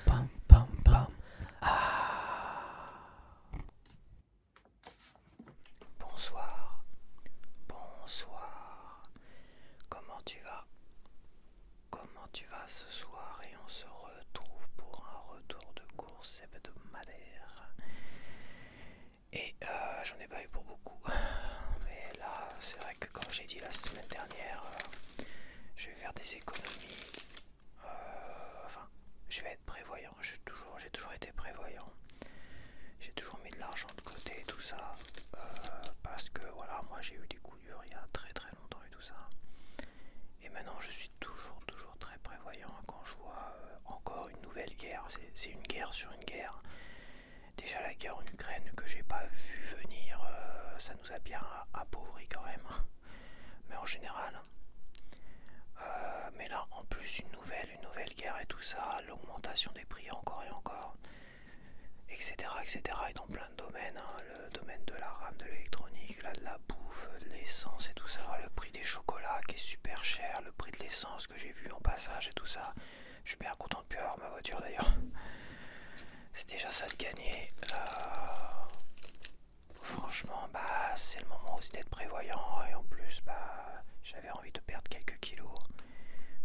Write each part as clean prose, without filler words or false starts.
Pam, pam, pam. Bonsoir, bonsoir. Comment tu vas? Comment tu vas ce soir? Et on se retrouve pour un retour de course hebdomadaire. Et j'en ai pas eu pour beaucoup. Mais là, c'est vrai que comme j'ai dit la semaine dernière, je vais faire des économies. Je vais être prévoyant. J'ai toujours été prévoyant. J'ai toujours mis de l'argent de côté et tout ça. Parce que voilà, moi j'ai eu des coups durs il y a très très longtemps et tout ça. Et maintenant je suis toujours très prévoyant quand je vois encore une nouvelle guerre. C'est une guerre sur une guerre. Déjà la guerre en Ukraine que j'ai pas vu venir, ça nous a bien appauvri quand même. Mais en général. Mais là en plus une nouvelle guerre et tout ça, l'augmentation des prix encore et encore, etc. Et dans plein de domaines, le domaine de la rame, de l'électronique, là, de la bouffe, de l'essence et tout ça, le prix des chocolats qui est super cher, le prix de l'essence que j'ai vu en passage et tout ça. Je suis bien content de plus avoir ma voiture d'ailleurs. C'est déjà ça de gagner. Franchement, c'est le moment aussi d'être prévoyant et en plus, j'avais envie de perdre quelques kilos.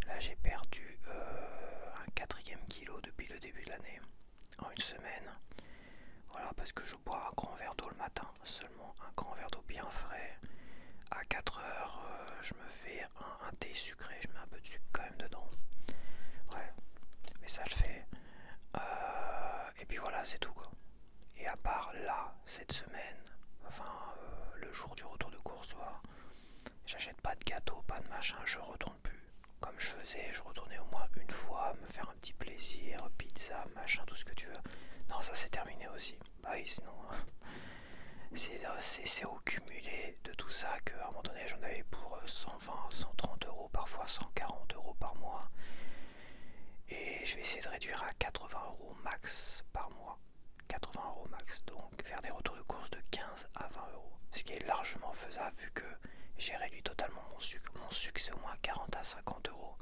Là, j'ai perdu un 4e kilo depuis le début de l'année, en une semaine. Voilà, parce que je bois un grand verre d'eau le matin, seulement un grand verre d'eau bien frais. À 4 heures, je me fais un thé sucré, je mets un peu de sucre quand même dedans. Ouais, mais ça le fait. Et puis voilà, c'est tout quoi. Et à part là, cette semaine, le jour du retour de course, j'achète pas de gâteau, pas de machin, je retourne plus. Comme je faisais, je retournais au moins une fois, me faire un petit plaisir, pizza, machin, tout ce que tu veux. Non, ça c'est terminé aussi. Oui, sinon, c'est au cumulé de tout ça qu'à un moment donné, j'en avais pour 120, 130 euros, parfois 140 euros par mois. Et je vais essayer de réduire à 80 euros max par mois. 80 euros max, donc faire des retours de course de 15 à 20 euros. Ce qui est largement faisable vu que j'ai réduit totalement mon sucre. Mon sucre c'est au moins 40 à 50 euros.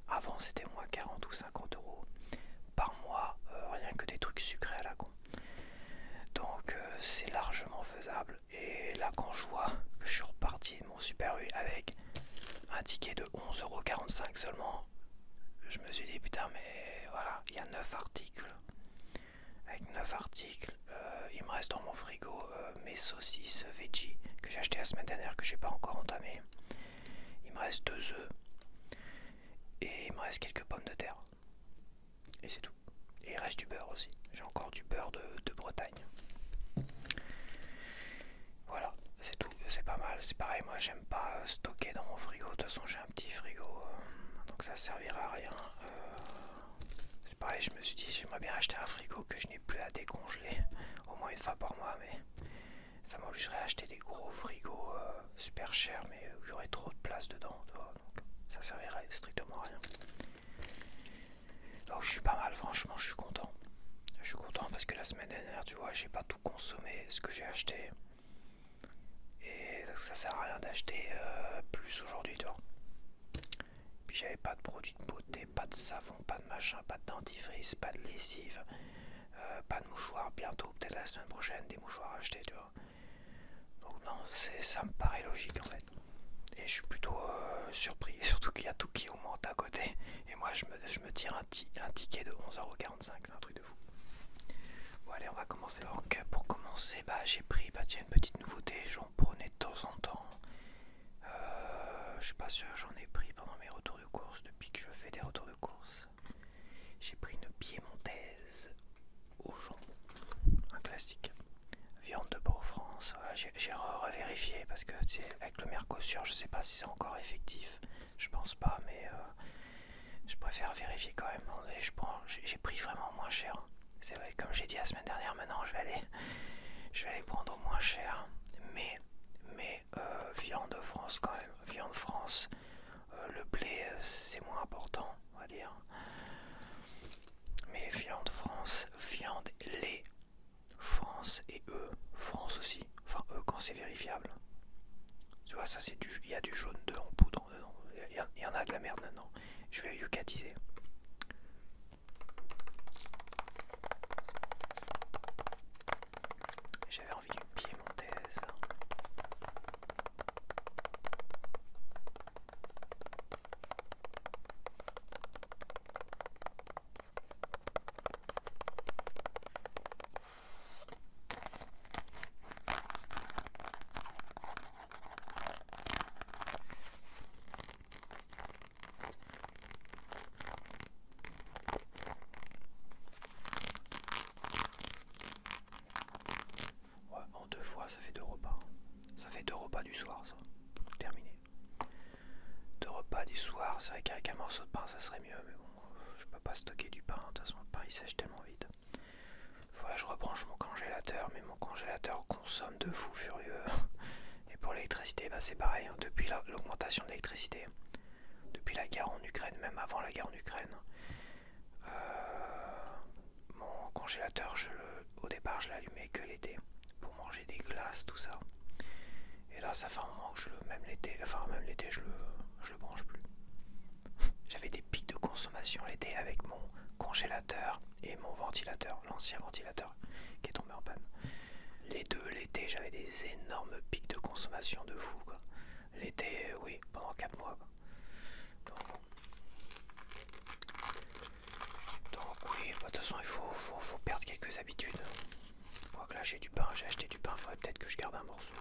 Avant c'était moins 40 ou 50 euros par mois, rien que des trucs sucrés à la con. Donc c'est largement faisable. Et là quand je vois que je suis reparti de mon Super U avec un ticket de 11,45€ seulement, je me suis dit putain mais voilà, il y a 9 articles. Avec 9 articles, il me reste dans mon frigo mes saucisses veggie que j'ai acheté la semaine dernière que j'ai pas encore entamé. Il me reste 2 œufs et il me reste quelques pommes de terre. Et c'est tout. Et il reste du beurre aussi. J'ai encore du beurre de Bretagne. Voilà, c'est tout. C'est pas mal. C'est pareil, moi j'aime pas stocker dans mon frigo. De toute façon j'ai un petit frigo, donc ça servira à rien. C'est pareil, je me suis dit j'aimerais bien acheter un frigo que je n'ai plus à décongeler au moins une fois par mois, mais ça m'obligerait à acheter des gros frigos super chers, mais où il y aurait trop de place dedans, donc ça servirait strictement à rien. Donc je suis pas mal, franchement je suis content. Je suis content parce que la semaine dernière, tu vois, j'ai pas tout consommé ce que j'ai acheté. Et ça sert à rien d'acheter plus aujourd'hui, tu vois. Puis j'avais pas de produits de beauté, pas de savon, pas de machin, pas de dentifrice, pas de lessive, pas de mouchoirs. Bientôt, peut-être la semaine prochaine, des mouchoirs à acheter, tu vois. Donc non, ça me paraît logique en fait. Et je suis plutôt surpris, surtout qu'il y a tout qui augmente à côté. Et moi, je me tire un ticket de 11,45€, c'est un truc de fou. Bon allez, on va commencer. Donc pour commencer, j'ai pris une petite nouveauté, j'en prenais de temps en temps. Je suis pas sûr, j'en ai pris pendant mes retours de course, depuis que je fais des retours de course. J'ai pris une piémontaise au jambon, un classique. Viande de Port-au-France, voilà, j'ai revérifié parce que avec le Mercosur, je sais pas si c'est encore effectif. Je pense pas, mais je préfère vérifier quand même. J'ai pris vraiment moins cher. C'est vrai, comme j'ai dit la semaine dernière, maintenant je vais aller prendre au moins cher. Mais viande France quand même. Viande France, le blé c'est moins important, on va dire. Mais viande France, viande lait France et France aussi. Enfin quand c'est vérifiable. Tu vois, ça il y a du jaune d'œuf en poudre dedans. Il y en a de la Yucatisé. J'avais envie d'une piémontaise. Ouais, en 2 fois, ça fait 2 repas. Ça fait 2 repas du soir, ça. Terminé. 2 repas du soir, c'est vrai qu'avec un morceau de pain, ça serait mieux, mais bon, je peux pas stocker du pain. De toute façon, le pain, il sèche tellement vite. Faudrait que je rebranche mon congélateur, mais mon congélateur consomme de fou furieux. Et pour l'électricité, bah c'est pareil. Hein. Depuis l'augmentation de l'électricité, depuis la guerre en Ukraine, même avant la guerre en Ukraine, mon congélateur, au départ, je l'allumais que l'été pour manger des glaces, tout ça. Et là, ça fait un moment que même l'été, je le branche plus. J'avais des pics de consommation l'été avec mon congélateur et mon ventilateur, l'ancien ventilateur qui est tombé en panne. Les deux, l'été, j'avais des énormes pics de consommation de fou, quoi. L'été, oui, pendant 4 mois, quoi. Donc oui, de toute façon, il faut perdre quelques habitudes. Je crois que là, j'ai acheté du pain, il faudrait peut-être que je garde un morceau.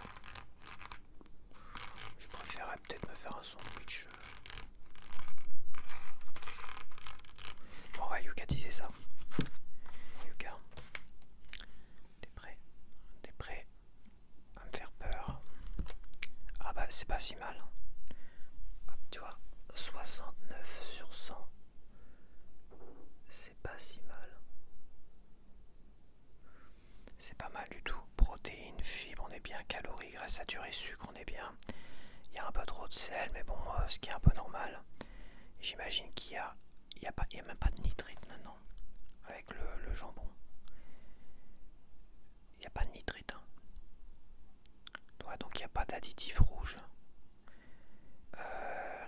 Je préférerais peut-être me faire un sandwich. Bon, on va yucatiser ça. Yuka, t'es prêt? T'es prêt à me faire peur? Ah bah, c'est pas si mal. Hop, tu vois, 69/100. C'est pas si mal. C'est pas mal du tout. Protéines, fibres, on est bien. Calories, graisses saturées, sucre, on est bien. Il y a un peu trop de sel, mais bon, ce qui est un peu normal. J'imagine qu'il y a même pas de nitrite maintenant avec le jambon. Il n'y a pas de nitrite. Hein. Ouais, donc il n'y a pas d'additif rouge.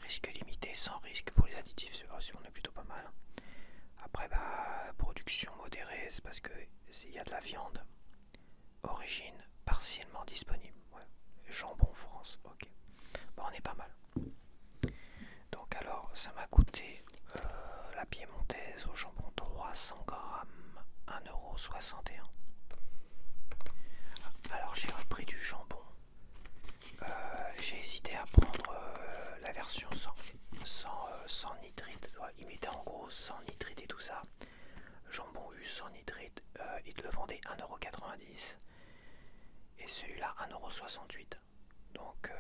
Risque limité, sans risque pour les additifs, on est plutôt pas mal. Après, bah, production modérée, c'est parce qu'il y a de la viande. Origine partiellement disponible. Ouais. Jambon France, ok. Bon, on est pas mal. Donc alors, ça m'a coûté la piémontaise au jambon 300 grammes, 1,61 €. Alors j'ai repris du jambon. J'ai hésité à prendre la version sans nitrite. Il mettait en gros sans nitrite et tout ça. Jambon U sans nitrite, il te le vendait 1,90 € et celui-là 1,68 €. Donc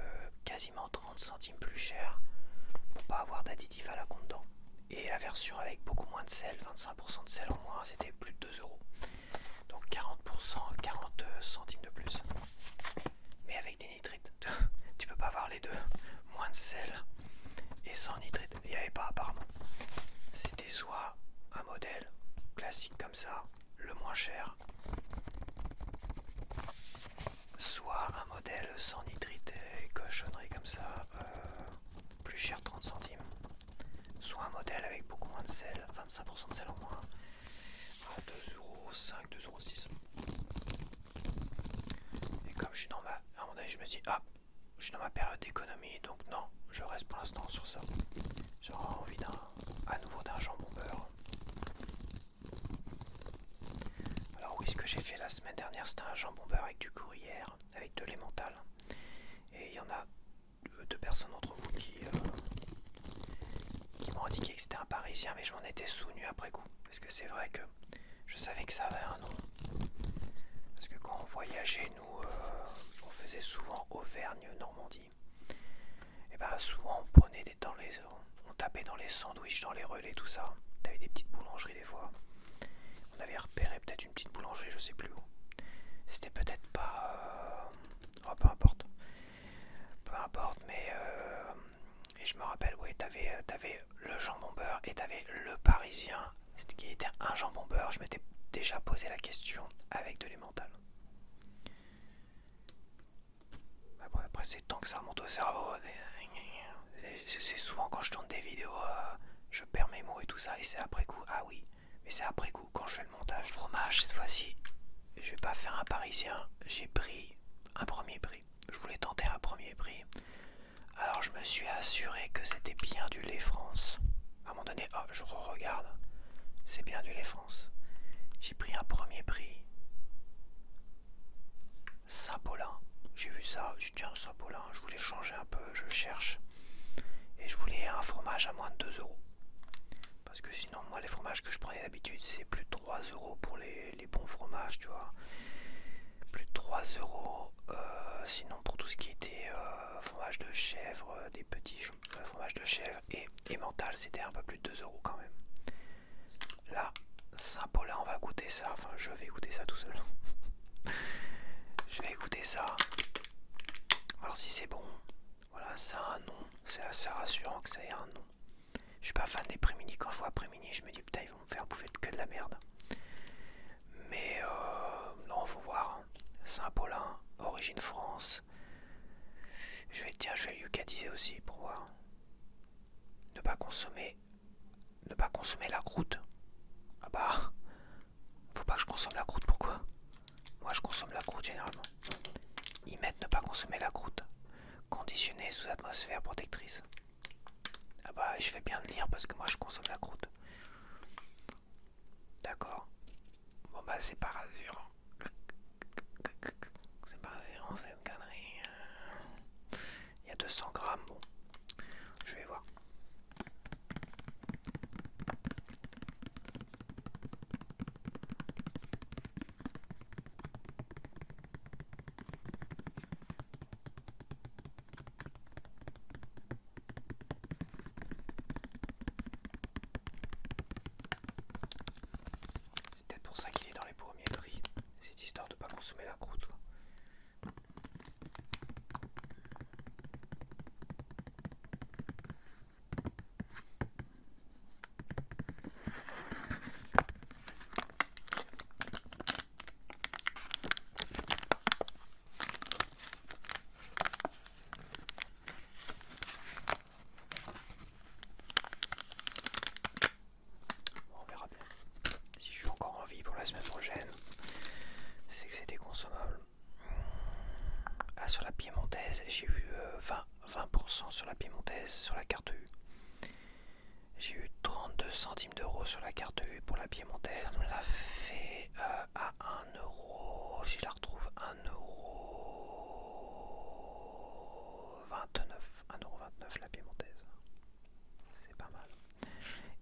quasiment 30 centimes plus cher pour pas avoir d'additif à la con dedans. Et la version avec beaucoup moins de sel, 25% de sel en moins, c'était plus de 2 €. Donc 40%, 40 centimes de plus. Mais avec des nitrites. Tu peux pas avoir les deux. Moins de sel et sans nitrite. Il n'y avait pas apparemment. C'était soit un modèle classique comme ça, le moins cher, soit un modèle sans nitrite et cochonnerie comme ça, plus cher 30 centimes. Soit un modèle avec beaucoup moins de sel, 25% de sel en moins, à 2,05 €, 2,06 €. Et comme je suis à un moment donné, je me suis dit, je suis dans ma période d'économie, donc non, je reste pour l'instant sur ça. J'aurais envie à nouveau d'un jambon beurre. Alors oui, ce que j'ai fait la semaine dernière, c'était un jambon beurre avec du gruyère, avec de l'emmental. Et il y en a 2 personnes d'entre vous qui m'ont indiqué que c'était un parisien, mais je m'en étais souvenu après coup. Parce que c'est vrai que je savais que ça avait un nom. Parce que quand on voyageait, nous, on faisait souvent Auvergne-Normandie. Et bah souvent on prenait on tapait dans les sandwichs, dans les relais, tout ça. T'avais des petites boulangeries des fois. On avait repéré peut-être une petite boulangerie, je sais plus où. C'était peut-être pas... peu importe. Peu importe, mais... Et je me rappelle, ouais, t'avais le jambon beurre et t'avais le parisien, qui était un jambon beurre. Je m'étais déjà posé la question avec de l'emmental. Après, c'est tant que ça remonte au cerveau. C'est souvent quand je tourne des vidéos, je perds mes mots c'est après coup. Ah oui, mais c'est après coup quand je fais le montage. Fromage, cette fois-ci, je vais pas faire un parisien. J'ai pris un premier prix. Je voulais tenter un premier prix. Alors je me suis assuré que c'était bien du lait France. À un moment donné, oh, je regarde. C'est bien du lait France. J'ai pris un premier prix. Saint-Paulin. J'ai vu ça, j'ai dit tiens Saint-Paulin, je voulais changer un peu, je cherche. Et je voulais un fromage à moins de 2 euros. Parce que sinon, moi, les fromages que je prenais d'habitude, c'est plus de 3 euros pour les bons fromages, tu vois. Plus de 3 euros. Sinon, pour tout ce qui était fromage de chèvre, des petits fromages de chèvre et mental, c'était un peu plus de 2 euros quand même. Là, Saint-Paulin, on va goûter ça. Enfin, je vais goûter ça tout seul. Je vais goûter ça. Voir si c'est bon. Voilà, ça a un nom. C'est assez rassurant que ça ait un nom. Je suis pas fan des Prémini. Quand je vois Prémini, je me dis putain, ils vont me faire bouffer que de la merde. Mais non, faut voir. Saint-Paulin, origine France. Je vais le lucatiser aussi pour voir. Ne pas consommer la croûte. Ah bah, faut pas que je consomme la croûte. Pourquoi? Moi, je consomme la croûte généralement. Ils mettent ne pas consommer la croûte. Conditionnée sous atmosphère protectrice. Ah bah, je fais bien de lire parce que moi, je consomme la croûte. D'accord. Bon bah, c'est pas rassurant. C'est pas rassurant cette connerie. Il y a 200 grammes. Bon, je vais voir. C'est peut-être pour ça qu'il est dans les premiers prix. Cette histoire de pas consommer la croûte, quoi. Bon, on verra bien. Si je suis encore en vie pour la semaine prochaine, c'est que c'était consommable. Ah, sur la piémontaise, j'ai eu 20% sur la piémontaise, sur la carte U. J'ai eu 32 centimes d'euros sur la carte U pour la piémontaise. Ça nous a fait à 1 euro, si je la retrouve, 1 euro 29, 1,29 € la piémontaise. C'est pas mal.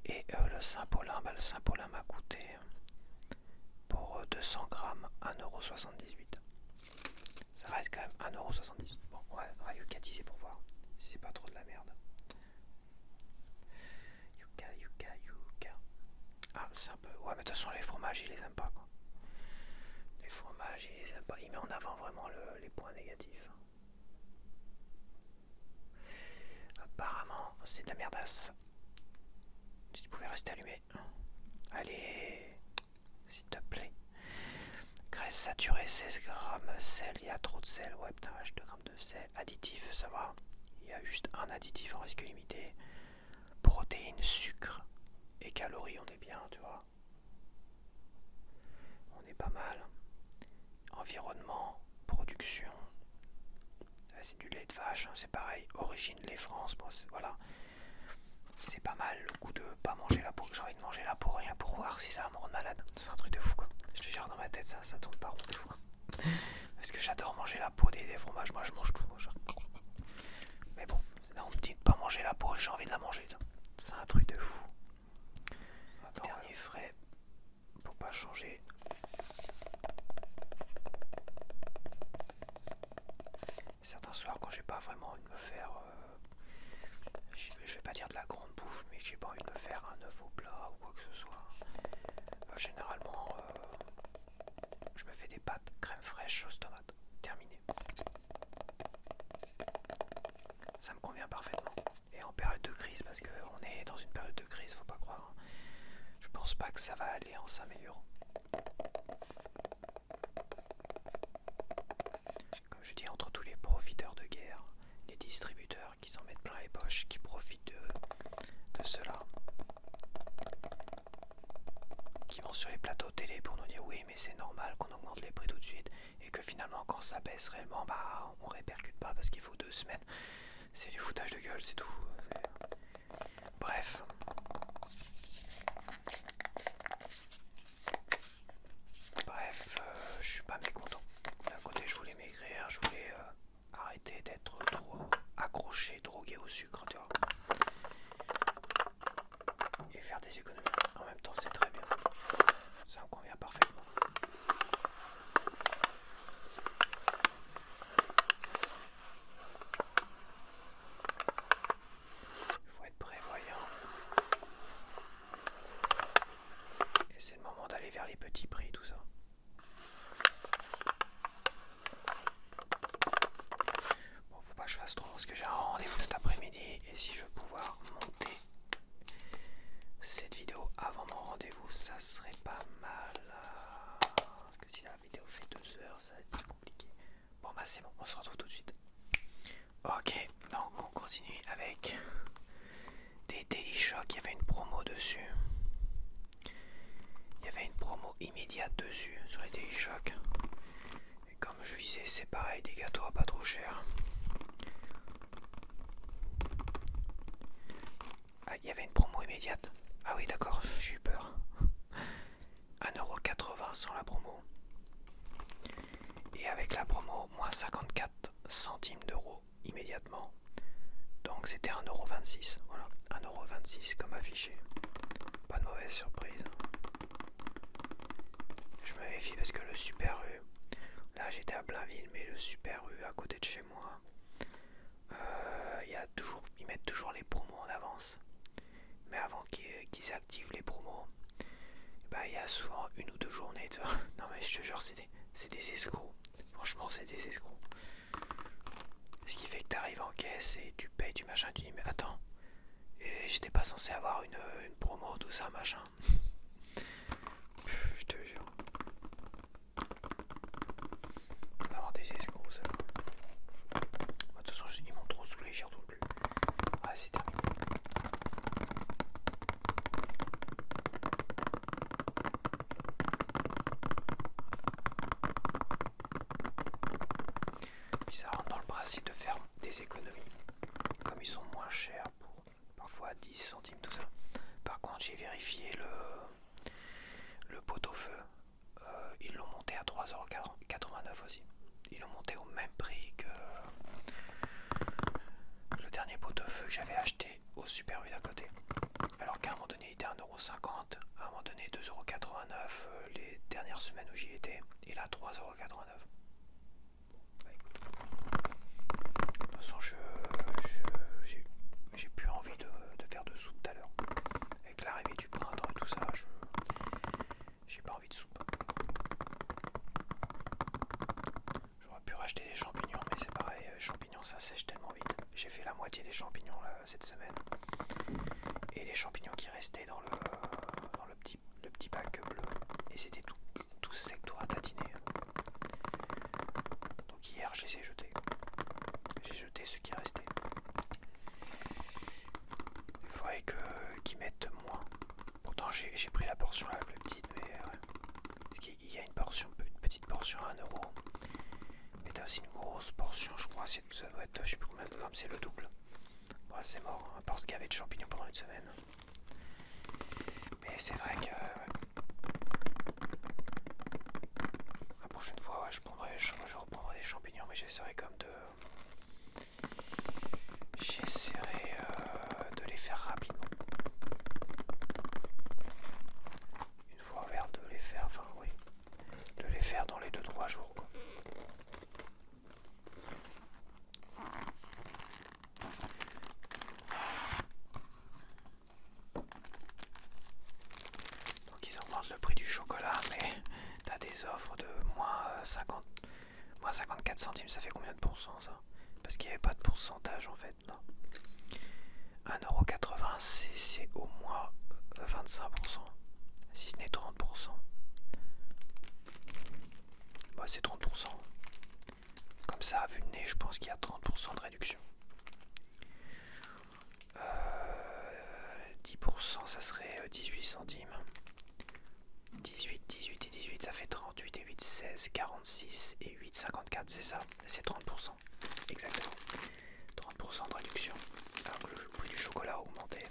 Et le Saint-Paulin, le Saint-Paulin m'a coûté pour 200 grammes 1,78 €. Ça reste quand même 1,78 €. Bon, on va lucatiser pour voir si c'est pas trop de la merde. Yuka. Ah, c'est un peu. Ouais, mais de toute façon, les fromages, ils les aiment pas, quoi. Les fromages, ils les aiment pas. Il met en avant vraiment les points négatifs. Apparemment, c'est de la merdasse. Si tu pouvais rester allumé. Allez, s'il te plaît. Graisse saturée, 16 grammes. Sel, il y a trop de sel. Ouais, putain, 2 grammes de sel. Additif, ça va. Il y a juste un additif en risque limité. Protéines, sucre et calories, on est bien, tu vois. On est pas mal. Environnement, production. C'est du lait de vache, hein, c'est pareil. Origine lait France, bon, voilà. C'est pas mal le coup de pas manger la peau. J'ai envie de manger la peau rien pour voir si ça va me rendre malade. C'est un truc de fou, quoi. Je te jure, dans ma tête, ça tourne pas rond des fois. Parce que j'adore manger la peau des fromages. Moi, je mange tout. Mais bon, là, on me dit de pas manger la peau, j'ai envie de la manger. C'est un truc de fou. Attends, dernier frais pour pas changer. Certains soirs, quand j'ai pas vraiment envie de me faire, je vais pas dire de la grande bouffe, mais j'ai pas envie de me faire un œuf au plat ou quoi que ce soit. Généralement, je me fais des pâtes crème fraîche sauce tomate. Terminé. Ça me convient parfaitement. Et en période de crise, parce qu'on est dans une période de crise, faut pas croire. Je pense pas que ça va aller en s'améliorant. Comme je dis, entre tous les profiteurs de guerre, les distributeurs qui s'en mettent plein les poches, qui profitent de cela, mais c'est normal qu'on augmente les prix tout de suite et que finalement quand ça baisse réellement, bah on répercute pas parce qu'il faut 2 semaines. C'est du foutage de gueule, c'est tout. Bref. Bref, je suis pas mécontent. D'un côté, je voulais maigrir, je voulais arrêter d'être trop accroché, drogué au sucre, tu vois. Et faire des économies. En même temps, c'est très bien. Ça me convient parfaitement. Il faut être prévoyant. Et c'est le moment d'aller vers les petits prix, tout ça. Bon, faut pas que je fasse trop parce que j'ai un rendez-vous cet après-midi. Et si je veux pouvoir monter cette vidéo avant mon rendez-vous, ça serait pas mal. Parce que si la vidéo fait 2 heures, ça va être compliqué. Bon bah c'est bon, on se retrouve tout de suite. Ok, donc on continue avec des Daily Shock. Il y avait une promo dessus. Il y avait une promo immédiate dessus sur les Daily Shock. Et comme je disais, c'est pareil, des gâteaux à pas trop cher. Ah, il y avait une promo immédiate. Ah oui, d'accord, j'ai eu peur. 1,80€ sans la promo. Et avec la promo, moins 54 centimes d'euros immédiatement. Donc c'était 1,26€. Voilà, 1,26€ comme affiché. Pas de mauvaise surprise. Je me méfie parce que le Super U, là j'étais à Blainville, mais le Super U à côté de chez moi, ils mettent toujours les promos en avance. Mais avant qu'ils activent les promos, bah, il y a souvent 1 ou 2 journées. Tu vois. Non mais je te jure, c'est des escrocs. Franchement, c'est des escrocs. Ce qui fait que tu arrives en caisse et tu payes du machin, tu dis mais attends, et j'étais pas censé avoir une promo, tout ça, machin. Je te jure. Vraiment des escrocs, ça. De toute façon, ils m'ont trop saoulé, j'y retourne plus. Ouais, c'est terminé. Puis ça rentre dans le principe de faire des économies. Comme ils sont moins chers pour parfois 10 centimes, tout ça. Par contre, j'ai vérifié le pot-au-feu. Ils l'ont monté à 3,89€ aussi. Ils l'ont monté au même prix que le dernier pot-au-feu que j'avais acheté au Super U d'à côté. Alors qu'à un moment donné il était à 1,50€, à un moment donné 2,89€ les dernières semaines où j'y étais, et là 3,89€. Bah, de toute façon j'ai plus envie de faire de soupe tout à l'heure. Avec l'arrivée du printemps et tout ça, j'ai pas envie de soupe. J'aurais pu racheter des champignons, mais c'est pareil, les champignons ça sèche tellement vite. J'ai fait la moitié des champignons là, cette semaine. Et les champignons qui restaient dans le petit bac bleu. Et c'était tout sec, tout ratatiné. Donc hier, je les ai jetés. J'ai jeté ce qui restait. Il faudrait qu'ils mettent moins. Pourtant, j'ai pris la portion la plus petite, mais ouais. Parce qu'il y a une petite portion à 1€. Mais t'as aussi une grosse portion, je crois. Ça doit être, je sais plus combien de grammes, c'est le double. Bon, c'est mort, hein, parce qu'il y avait de champignons pendant une semaine. Mais c'est vrai que la prochaine fois, ouais, je reprendrai des champignons, mais j'essaierai comme j'essaierai de les faire rapidement. Une fois vert de les faire, enfin oui, de les faire dans les 2-3 jours, quoi. Donc ils augmentent le prix du chocolat, mais t'as des offres de moins 54 centimes, ça fait combien de pourcents ça? Parce qu'il n'y avait pas de pourcentage en fait, non. 1,80€, c'est au moins 25%, si ce n'est 30%. Bah c'est 30%. Comme ça, à vue de nez, je pense qu'il y a 30% de réduction. 10%, ça serait 18 centimes. 18, 18 et 18, ça fait 38 et 8, 16, 46 et 8, 54, c'est ça, c'est 30%. Exactement. 30% de réduction. Alors que le prix du chocolat a augmenté.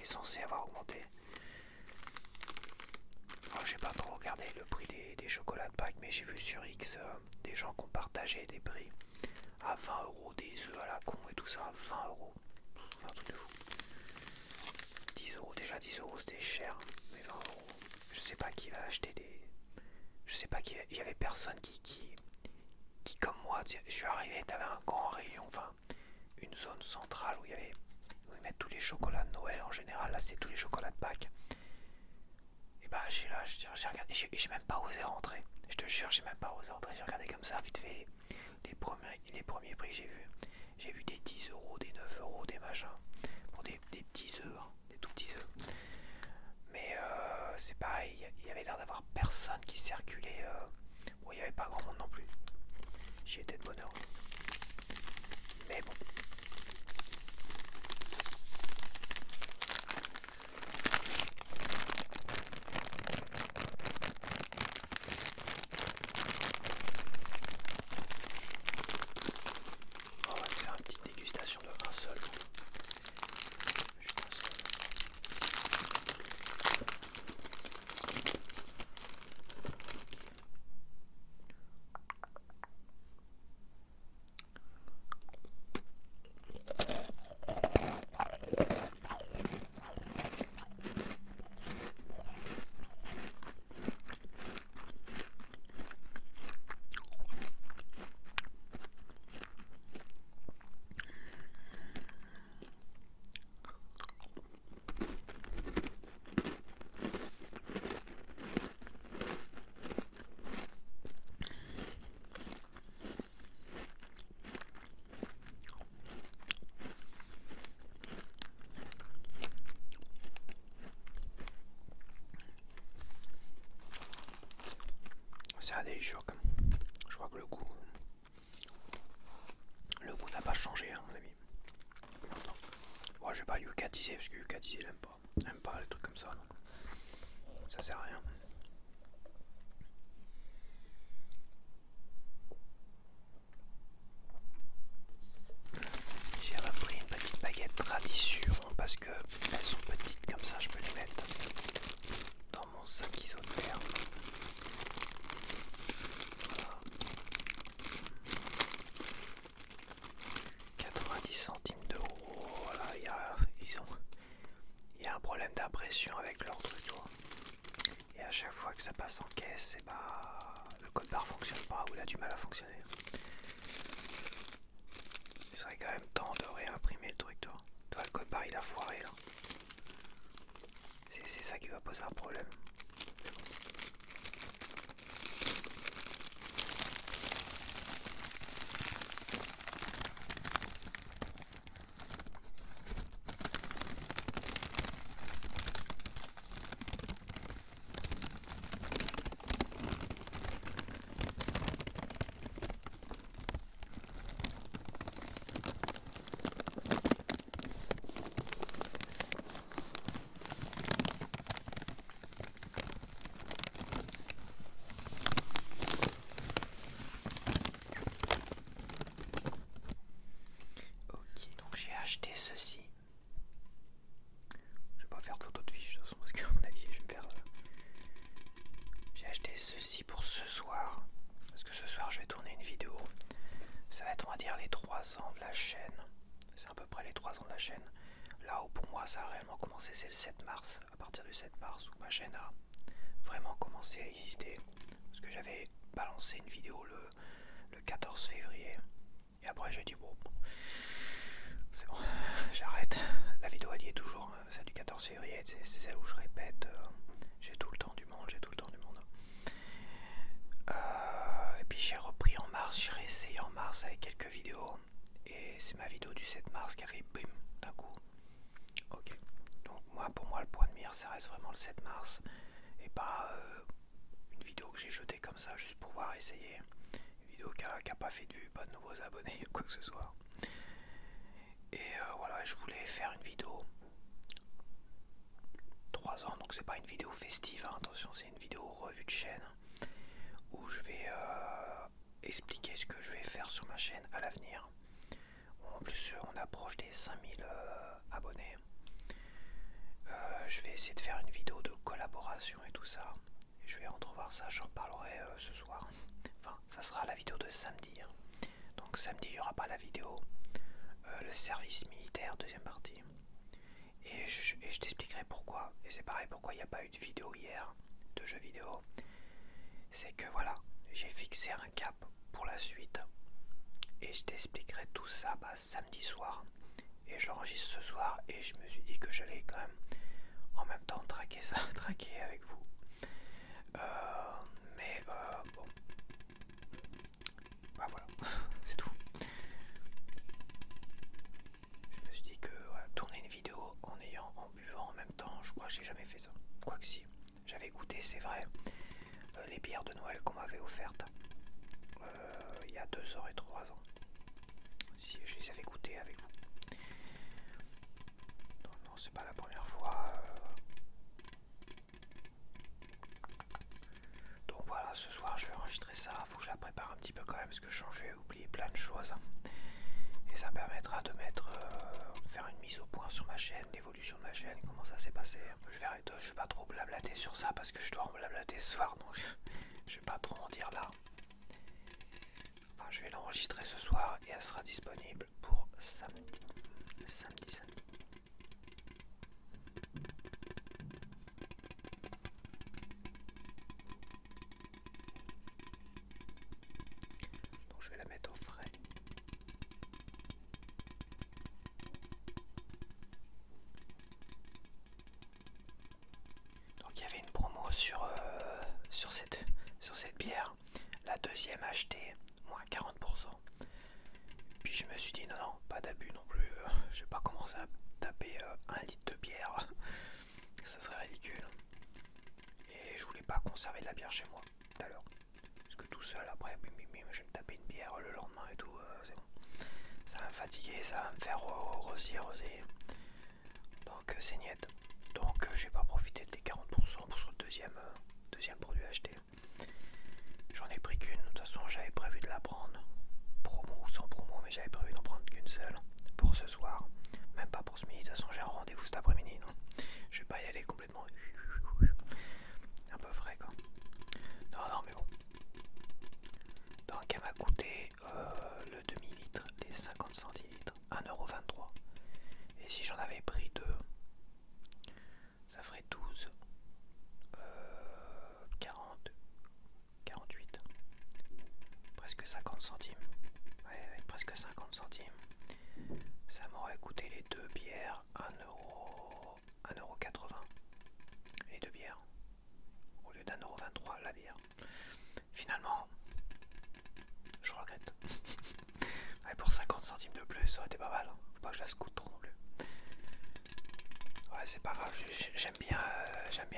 Est censé avoir augmenté. Alors j'ai pas trop regardé le prix des chocolats de Pâques, mais j'ai vu sur X des gens qui ont partagé des prix à 20 €, des œufs à la con et tout ça, à 20 €. C'est un truc de fou. 10 €, déjà 10 € c'était cher, mais 20 €. Je sais pas qui va acheter des. Je sais pas qui. Il y avait personne qui comme moi, je suis arrivé, t'avais un grand rayon, enfin une zone centrale où ils mettent tous les chocolats de Noël en général, là c'est tous les chocolats de Pâques. Et bah j'ai regardé, j'ai même pas osé rentrer. Je te jure, j'ai même pas osé rentrer, j'ai regardé comme ça, vite fait les premiers prix que j'ai vus. J'ai vu des 10 €, des 9 €, des machins, pour des petits œufs, hein, des tout petits œufs. Mais c'est pareil, il y avait l'air d'avoir personne qui circulait. Bon, il n'y avait pas grand monde non plus. J'y étais de bonne heure. Mais bon. On va se faire une petite dégustation de un seul. C'est un délicieux comme. Je crois que le goût n'a pas changé à mon avis. Moi j'ai pas Lucas disait parce que Lucas disait il aime pas les trucs comme ça. Donc ça sert à rien. J'ai repris une petite baguette tradition parce que elles sont petites comme ça, je peux les mettre dans mon sac isotherme. Voilà. 90 centimes d'euros. Voilà, il y a un problème d'impression avec leur truc, tu vois. Et à chaque fois que ça passe en caisse, et bah le code barre fonctionne pas ou il a du mal à fonctionner. Il serait quand même temps de réimprimer le truc, toi. Toi, le code barre il a foiré là. C'est ça qui va poser un problème. Ok, donc j'ai acheté ceci. Je vais pas faire de photo de fiche de toute façon parce qu'à mon avis je vais me perdre. J'ai acheté ceci pour ce soir. Parce que ce soir je vais tourner une vidéo. Ça va être on va dire les 3 ans de la chaîne. C'est à peu près les 3 ans de la chaîne. Là où pour moi ça a réellement commencé c'est le 7 mars. À partir du 7 mars où ma chaîne a vraiment commencé à exister. Parce que j'avais balancé une vidéo le 14 février. Et après j'ai dit bon, c'est bon, j'arrête. La vidéo elle y est toujours, celle du 14 février, c'est celle où je répète, j'ai tout le temps du monde, j'ai tout le temps du monde. Et puis j'ai repris en mars, j'ai réessayé en mars avec quelques vidéos. Et c'est ma vidéo du 7 mars qui a fait bim d'un coup. Ok, donc pour moi le point de mire ça reste vraiment le 7 mars. Et pas une vidéo que j'ai jetée comme ça juste pour pouvoir essayer. Une vidéo qui a pas fait de vue, pas de nouveaux abonnés ou quoi que ce soit. Et voilà, je voulais faire une vidéo 3 ans, donc c'est pas pas une vidéo festive, hein, attention, c'est une vidéo revue de chaîne où je vais expliquer ce que je vais faire sur ma chaîne à l'avenir. En plus, on approche des 5000 abonnés. Je vais essayer de faire une vidéo de collaboration et tout ça. Et je vais entrevoir ça, j'en parlerai ce soir. Enfin, ça sera la vidéo de samedi. Hein. Donc samedi, il n'y aura pas la vidéo. Le service militaire, deuxième partie. Et je t'expliquerai pourquoi. Et c'est pareil, pourquoi il n'y a pas eu de vidéo hier, de jeux vidéo. C'est que voilà, j'ai fixé un cap pour la suite. Et je t'expliquerai tout ça samedi soir. Et je l'enregistre ce soir. Et je me suis dit que j'allais quand même en même temps traquer ça, traquer avec vous. Bon. Bah voilà, c'est tout. Je me suis dit que voilà, tourner une vidéo en buvant en même temps, je crois que j'ai jamais fait ça. Quoique si, j'avais goûté, c'est vrai, les bières de Noël qu'on m'avait offertes il y a 2 ans et 3 ans. Si je les avais goûtées avec vous. Non, c'est pas la première fois. Donc voilà, ce soir je vais enregistrer ça. Faut que je la prépare un petit peu quand même parce que je vais oublier plein de choses. Et ça permettra de faire une mise au point sur ma chaîne, l'évolution de ma chaîne, comment ça s'est passé. Je vais pas trop blablater sur ça parce que je dois en blablater ce soir, donc je vais pas trop en dire là. Enfin, je vais l'enregistrer ce soir et elle sera disponible pour samedi. Samedi. Donc je vais la mettre au frais. Donc il y avait une promo sur cette bière. La deuxième achetée, moins 40%. Puis je me suis dit non, pas d'abus non plus. Je vais pas commencer à taper 1 litre de bière. Ça serait ridicule. Et je voulais pas conserver de la bière chez moi tout à l'heure. Parce que tout seul après, je vais me taper une bière le lendemain et tout, c'est bon. Ça va me fatiguer, ça va me faire rosier. Donc c'est niette. Donc j'ai pas profité des 40% pour ce deuxième produit acheté. J'en ai pris qu'une, de toute façon j'avais prévu de la prendre. Promo ou sans promo, mais j'avais prévu d'en prendre qu'une seule pour ce soir. Même pas pour ce midi, de toute façon j'ai un rendez-vous cet après-midi. Non, je vais pas y aller complètement un peu frais quoi. Non mais bon. Donc elle m'a coûté le demi-litre, les 50 centilitres, 1,23€. Et si j'en avais pris 2, ça ferait 12, 48, presque 50 centimes. Ouais, presque 50 centimes. Ça m'aurait coûté les 2 bières 1,80€. Les 2 bières. Au lieu d'1,23€ la bière. Finalement, je regrette. Ouais, pour 50 centimes de plus, ça aurait été pas mal. Faut pas que je la scoute trop non plus. Ouais, c'est pas grave. J'aime bien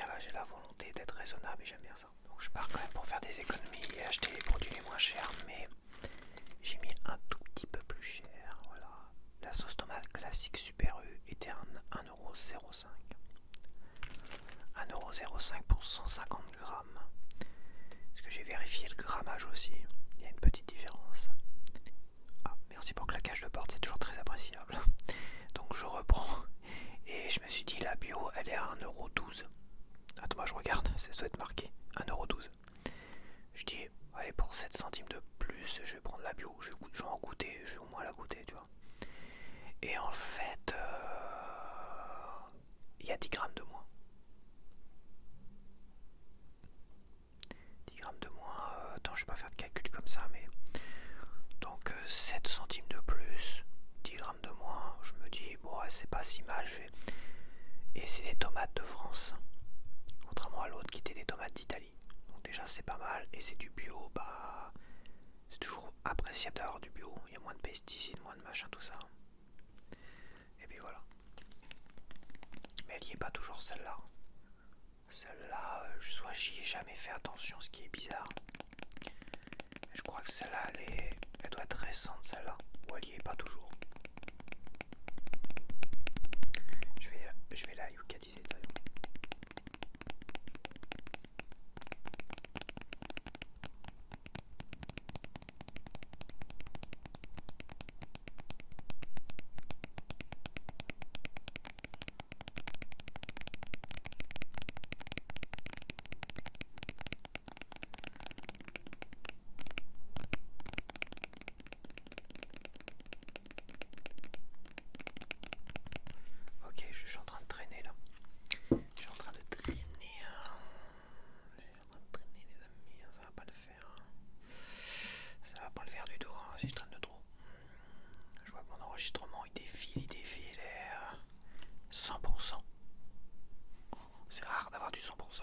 là, j'ai la volonté d'être raisonnable et j'aime bien ça. Donc je pars quand même pour faire des économies et acheter les produits les moins chers, mais j'ai mis un tout petit peu plus cher. Voilà. La sauce tomate classique Super U était à 1,05€. 1,05€ pour 150 grammes. Parce que j'ai vérifié le grammage aussi. Il y a une petite différence. Ah, merci pour le claquage de porte, c'est toujours très appréciable. Donc je reprends. Et je me suis dit, la bio, elle est à 1,12€. Attends, moi je regarde, ça doit être marqué. 1,12€. Je dis, allez, pour 7 centimes de plus, je vais prendre la bio. Je vais en goûter, je vais au moins la goûter, tu vois. Et en fait, il y a 10 grammes de moins. 10 grammes de moins, attends, je vais pas faire de calcul comme ça, mais... Donc 7 centimes de plus, 10 grammes de moins, je me dis, bon, ouais, c'est pas si mal, je vais... Et c'est des tomates de France, contrairement à l'autre qui était des tomates d'Italie. Donc déjà c'est pas mal, et c'est du bio, bah... C'est toujours appréciable d'avoir du bio, il y a moins de pesticides, moins de machin, tout ça. Et puis voilà. Mais elle y est pas toujours celle-là. Celle-là, soit j'y ai jamais fait attention, ce qui est bizarre. Je crois que celle-là, elle doit être récente, celle-là. Ou elle y est pas toujours. Je vais la yucatiser d'ailleurs. du 100%.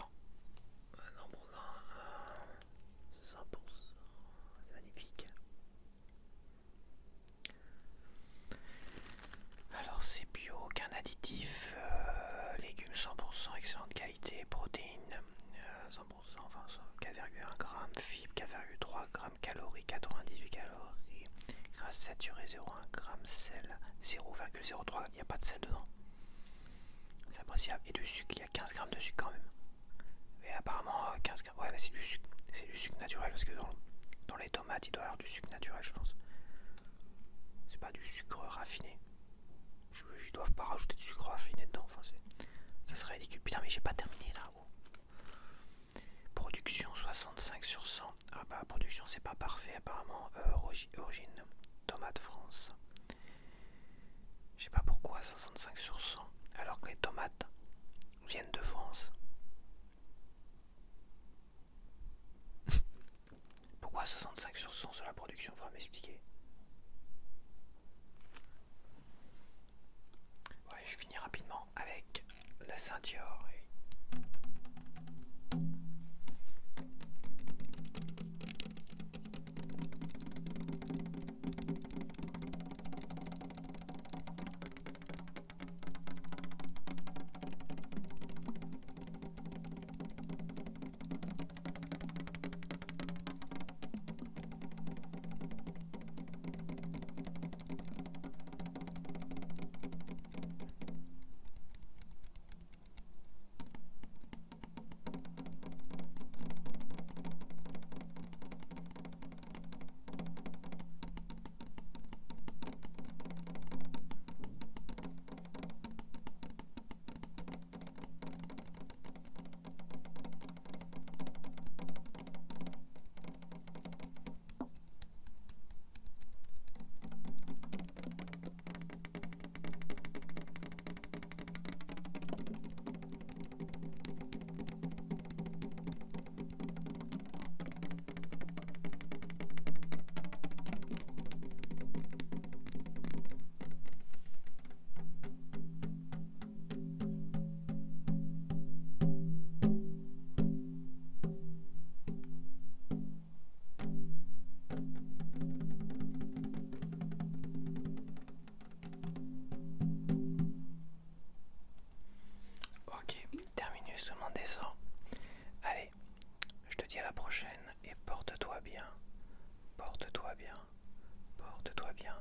100%. C'est magnifique. Alors c'est bio, aucun additif, légumes 100%, excellente qualité, protéines 100%, enfin 4,1 g, fibres 4,3 g, calories 98 calories, graisse saturée 0,1 g, sel 0,03, il n'y a pas de sel dedans. C'est appréciable. Et du sucre, il y a 15 grammes de sucre quand même. Mais apparemment 15 grammes, ouais mais c'est du sucre. C'est du sucre naturel parce que dans les tomates il doit y avoir du sucre naturel je pense. C'est pas du sucre raffiné. Ils doivent pas rajouter du sucre raffiné dedans, enfin, ça serait ridicule. Putain mais j'ai pas terminé là. Oh. Production 65 sur 100. Ah bah production c'est pas parfait apparemment. Origine tomate France. Je sais pas pourquoi 65 sur 100 alors que les tomates viennent de France. Pourquoi 65 sur 100 sur la production? Faudra m'expliquer. Ouais, je finis rapidement avec la ceinture. Allez, je te dis à la prochaine et porte-toi bien. Porte-toi bien. Porte-toi bien.